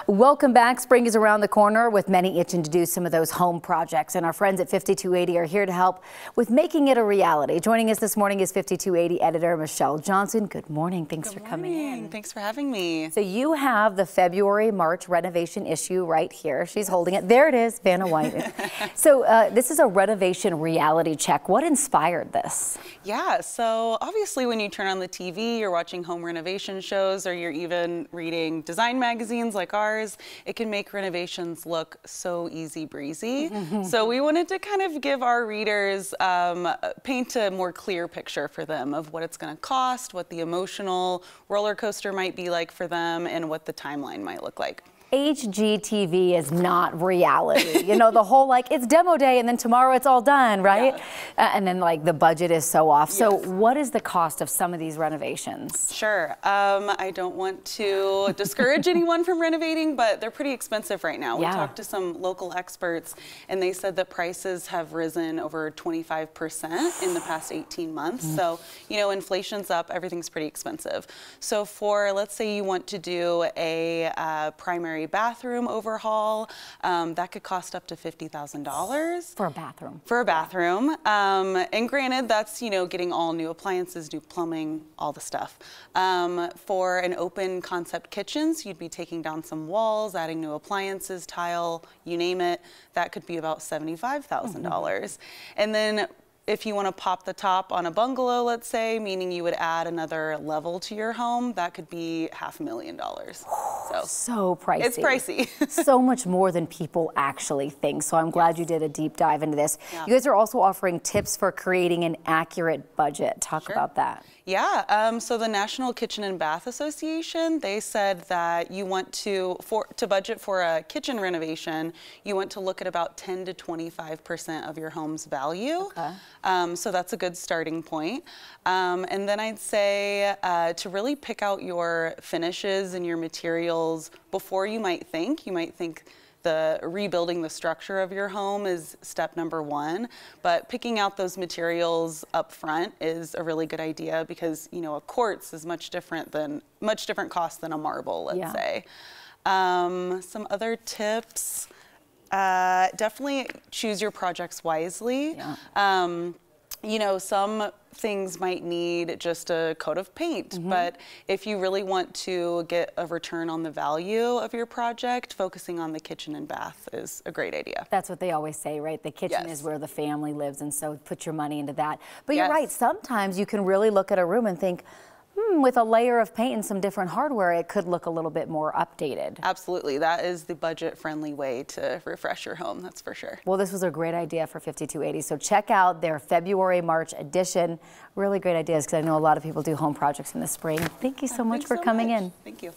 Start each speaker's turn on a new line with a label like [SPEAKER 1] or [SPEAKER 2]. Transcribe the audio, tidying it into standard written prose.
[SPEAKER 1] Welcome back. Spring is around the corner with many itching to do some of those home projects, and our friends at 5280 are here to help with making it a reality. Joining us this morning is 5280 editor Michelle Johnson. Good morning. Thanks for coming in.
[SPEAKER 2] Thanks for having me.
[SPEAKER 1] So you have the February-March renovation issue right here. She's holding it. There it is, Vanna White. So this is a renovation reality check. What inspired this?
[SPEAKER 2] Yeah, so obviously when you turn on the TV, you're watching home renovation shows, or you're even reading design magazines like ours, it can make renovations look so easy breezy. So we wanted to kind of give our readers, paint a more clear picture for them of what it's going to cost, what the emotional roller coaster might be like for them, and what the timeline might look like.
[SPEAKER 1] HGTV is not reality. You know, the whole it's demo day and then tomorrow it's all done, right? Yeah. And then the budget is so off. Yes. So what is the cost of some of these renovations?
[SPEAKER 2] Sure. I don't want to discourage anyone from renovating, but they're pretty expensive right now.
[SPEAKER 1] Yeah.
[SPEAKER 2] We talked to some local experts and they said that prices have risen over 25% in the past 18 months. So, you know, inflation's up, everything's pretty expensive. So for, let's say you want to do a primary bathroom overhaul, that could cost up to $50,000
[SPEAKER 1] for a bathroom.
[SPEAKER 2] For a bathroom, and granted, that's getting all new appliances, new plumbing, all the stuff. For an open concept kitchens, you'd be taking down some walls, adding new appliances, tile, you name it. That could be about $75,000, and then if you want to pop the top on a bungalow, let's say, meaning you would add another level to your home, that could be $500,000.
[SPEAKER 1] So pricey.
[SPEAKER 2] It's pricey.
[SPEAKER 1] So much more than people actually think. So I'm glad you did a deep dive into this. Yeah. You guys are also offering tips for creating an accurate budget. Talk about that.
[SPEAKER 2] Yeah, so the National Kitchen and Bath Association, they said that you want to budget for a kitchen renovation, you want to look at about 10 to 25% of your home's value. Okay. So that's a good starting point. And then I'd say to really pick out your finishes and your materials before you might think the rebuilding the structure of your home is step number one, but picking out those materials up front is a really good idea because a quartz is much different cost than a marble, let's say. Some other tips, definitely choose your projects wisely. Some things might need just a coat of paint, but if you really want to get a return on the value of your project, focusing on the kitchen and bath is a great idea.
[SPEAKER 1] That's what they always say, right? The kitchen is where the family lives, and so put your money into that. But you're right, sometimes you can really look at a room and think, with a layer of paint and some different hardware, it could look a little bit more updated.
[SPEAKER 2] Absolutely. That is the budget-friendly way to refresh your home, that's for sure.
[SPEAKER 1] Well, this was a great idea for 5280. So check out their February-March edition. Really great ideas because I know a lot of people do home projects in the spring. Thank you so much for coming in.
[SPEAKER 2] Thank you.